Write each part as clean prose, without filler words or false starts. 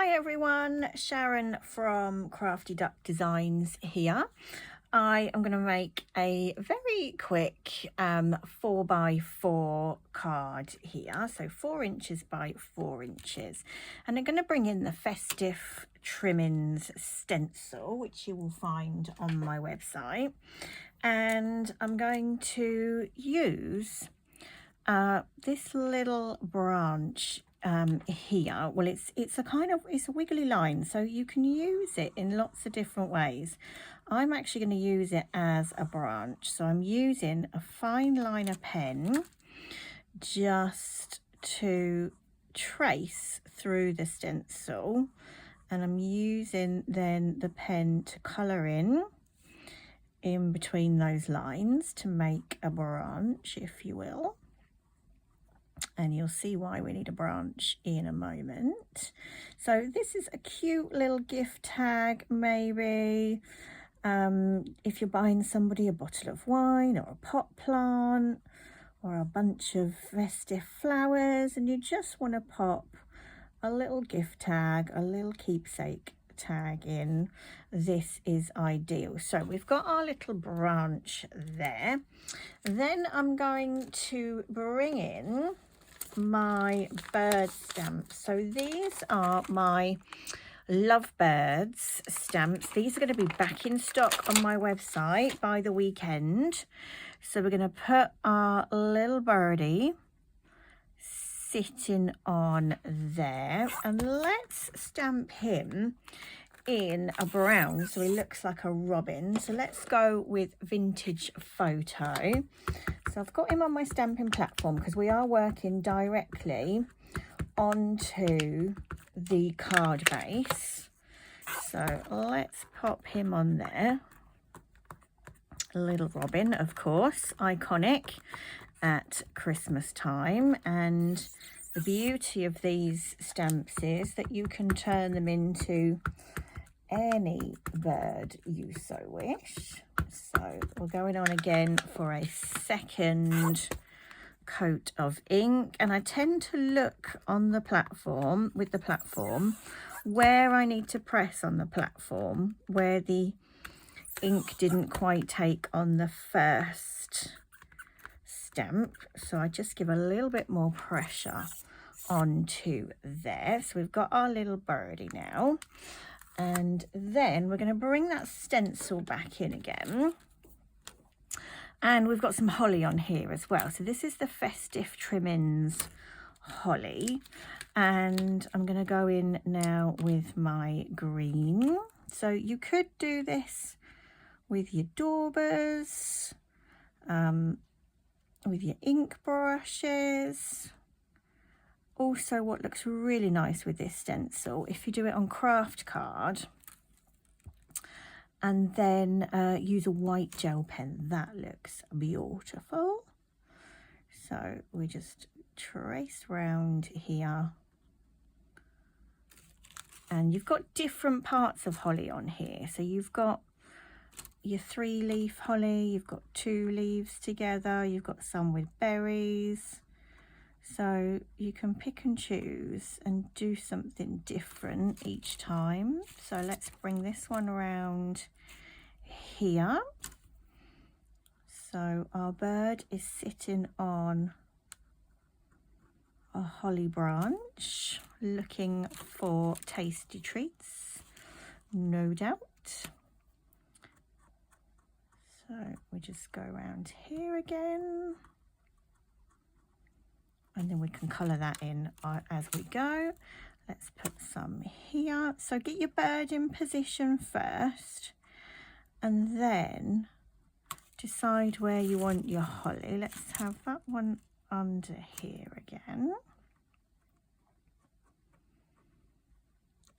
Hi everyone, Sharon from Crafty Duck Designs here. I am going to make a very quick 4x4 card here, so 4 inches by 4 inches, and I'm going to bring in the Festive Trimmings stencil, which you will find on my website, and I'm going to use this little branch here. Well, it's a wiggly line, so you can use it in lots of different ways. I'm actually going to use it as a branch, so I'm using a fine liner pen just to trace through the stencil, and I'm using then the pen to colour in between those lines to make a branch, if you will. And you'll see why we need a branch in a moment. So this is a cute little gift tag, maybe if you're buying somebody a bottle of wine or a pot plant or a bunch of festive flowers, and you just want to pop a little gift tag, a little keepsake tag in, this is ideal. So we've got our little branch there. Then I'm going to bring in my bird stamps. So these are my Love Birds stamps. These are going to be back in stock on my website by the weekend. So we're going to put our little birdie sitting on there, and let's stamp him in a brown so he looks like a robin. So let's go with Vintage Photo. So I've got him on my stamping platform because we are working directly onto the card base. So let's pop him on there. Little robin, of course, iconic at Christmas time. And the beauty of these stamps is that you can turn them into any bird you so wish. So we're going on again for a second coat of ink, and I tend to look on the platform where I need to press on the platform where the ink didn't quite take on the first stamp, so I just give a little bit more pressure onto there. So we've got our little birdie now. And then we're going to bring that stencil back in again. And we've got some holly on here as well. So this is the Festive Trimmings holly. And I'm going to go in now with my green. So you could do this with your daubers, with your ink brushes. Also, what looks really nice with this stencil, if you do it on craft card and then use a white gel pen, that looks beautiful. So we just trace round here, and you've got different parts of holly on here. So you've got your 3-leaf holly, you've got 2 leaves together, you've got some with berries. So you can pick and choose and do something different each time. So let's bring this one around here. So our bird is sitting on a holly branch, looking for tasty treats, no doubt. So we just go around here again. And then we can colour that in as we go. Let's put some here. So get your bird in position first, and then decide where you want your holly. Let's have that one under here again.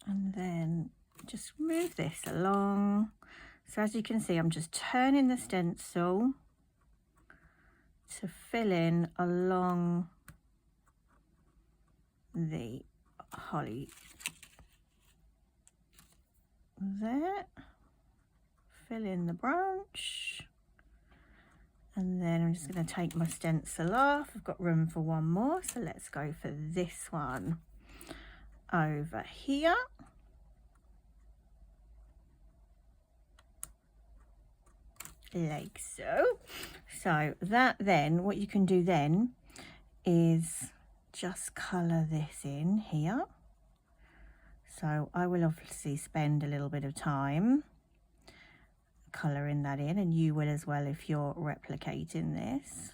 And then just move this along. So as you can see, I'm just turning the stencil to fill in along the holly there, fill in the branch, and then I'm just going to take my stencil off. I've got room for one more, so let's go for this one over here. Like so. So that then, what you can do then is just colour this in here. So I will obviously spend a little bit of time colouring that in, and you will as well if you're replicating this.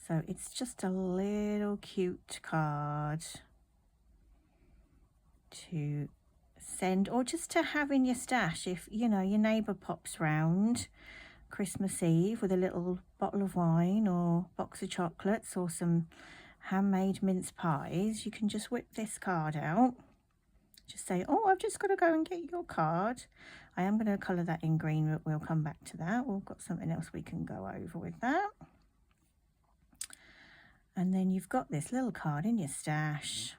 So it's just a little cute card to send, or just to have in your stash if, you know, your neighbour pops round Christmas Eve with a little bottle of wine or box of chocolates or some handmade mince pies. You can just whip this card out. Just say, oh, I've just got to go and get your card. I am going to colour that in green, but we'll come back to that. We've got something else we can go over with that. And then you've got this little card in your stash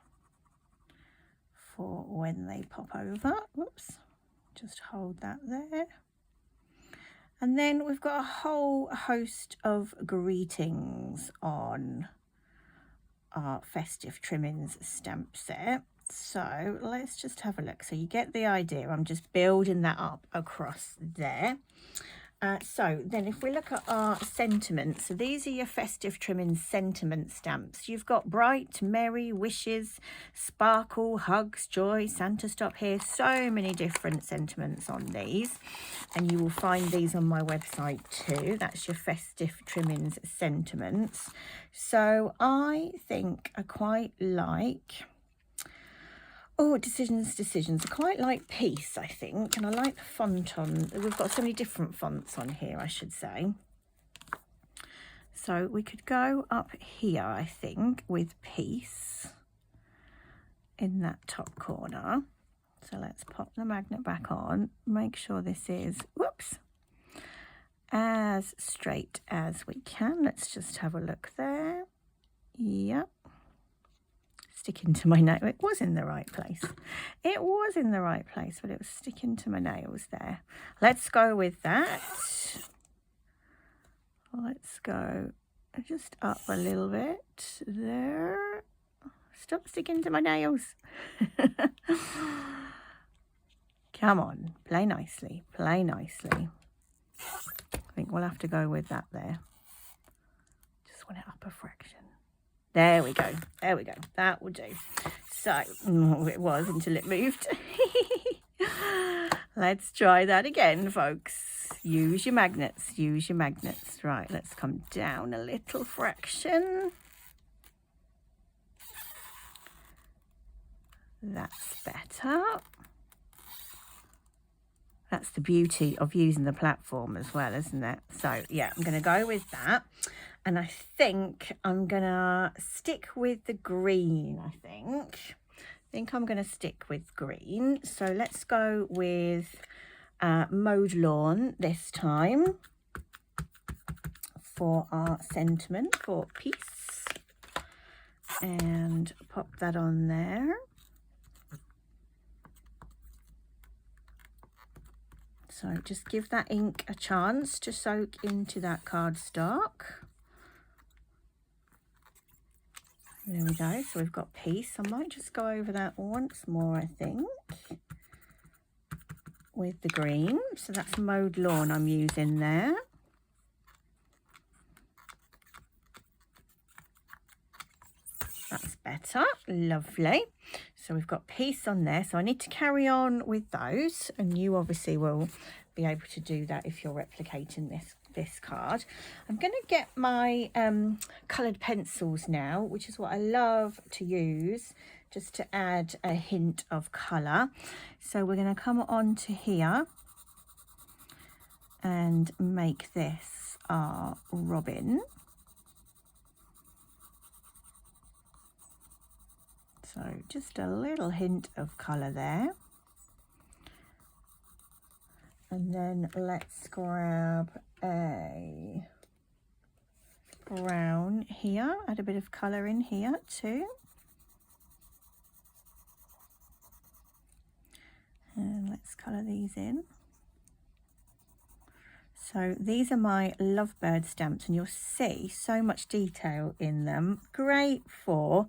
for when they pop over. Whoops, just hold that there. And then we've got a whole host of greetings on our Festive Trimmings stamp set. So let's just have a look. So you get the idea. I'm just building that up across there. So then if we look at our sentiments, so these are your Festive Trimmings sentiment stamps. You've got bright, merry, wishes, sparkle, hugs, joy, Santa stop here. So many different sentiments on these, and you will find these on my website too. That's your Festive Trimmings sentiments. So I think I quite like, oh, decisions. I quite like peace, I think, and I like the font on. We've got so many different fonts on here, I should say. So we could go up here, I think, with peace in that top corner. So let's pop the magnet back on. Make sure this is, whoops, as straight as we can. Let's just have a look there. Yep. Sticking to my nail. It was in the right place. It was in the right place, but it was sticking to my nails there. Let's go with that. Let's go just up a little bit there. Stop sticking to my nails. Come on, play nicely, play nicely. I think we'll have to go with that there. Just want it up a fraction. There we go. There we go. That will do. So, it was until it moved. Let's try that again, folks. Use your magnets. Use your magnets. Right, let's come down a little fraction. That's better. That's the beauty of using the platform as well, isn't it? So, yeah, I'm going to go with that. And I think I'm going to stick with the green, I think I'm going to stick with green. So let's go with Mowed Lawn this time for our sentiment for peace. And pop that on there. So just give that ink a chance to soak into that cardstock. There we go. So we've got peace. I might just go over that once more, I think, with the green. So that's Mowed Lawn I'm using there. That's better. Lovely. So we've got peace on there. So I need to carry on with those, and you obviously will be able to do that if you're replicating this card. I'm going to get my coloured pencils now, which is what I love to use just to add a hint of colour. So we're going to come on to here and make this our robin. So just a little hint of colour there. And then let's grab a brown here, add a bit of colour in here too. And let's colour these in. So these are my Love Bird stamps, and you'll see so much detail in them. Great for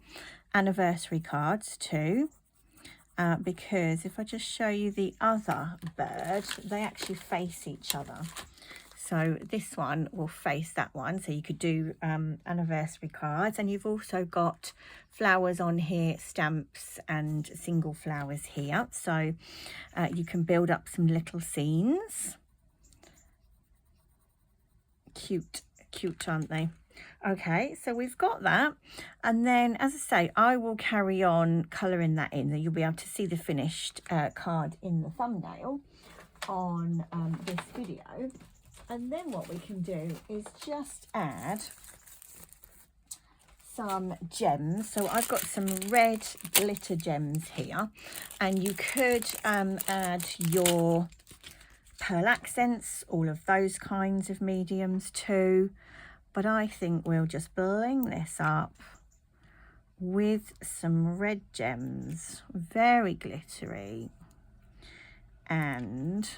anniversary cards too, because if I just show you the other bird, they actually face each other. So this one will face that one, so you could do anniversary cards, and you've also got flowers on here, stamps and single flowers here, so you can build up some little scenes. Cute, aren't they? Okay, so we've got that, and then as I say, I will carry on colouring that in. You'll be able to see the finished card in the thumbnail on this video. And then what we can do is just add some gems. So I've got some red glitter gems here, and you could add your pearl accents, all of those kinds of mediums too. But I think we'll just bling this up with some red gems, very glittery, and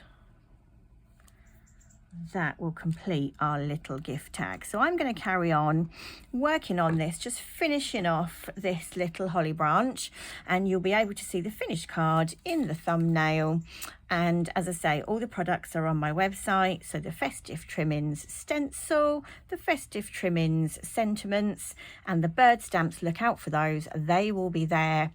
that will complete our little gift tag. So I'm going to carry on working on this, just finishing off this little holly branch, and you'll be able to see the finished card in the thumbnail. And as I say, all the products are on my website. So the Festive Trimmings stencil, the Festive Trimmings sentiments, and the bird stamps, look out for those. They will be there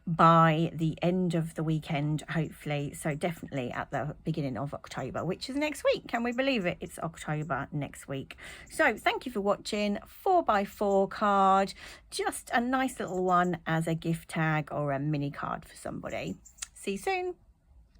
by the end of the weekend, hopefully. So definitely at the beginning of October, which is next week. Can we believe it? It's October next week. So thank you for watching. 4x4 card, just a nice little one as a gift tag or a mini card for somebody. See you soon.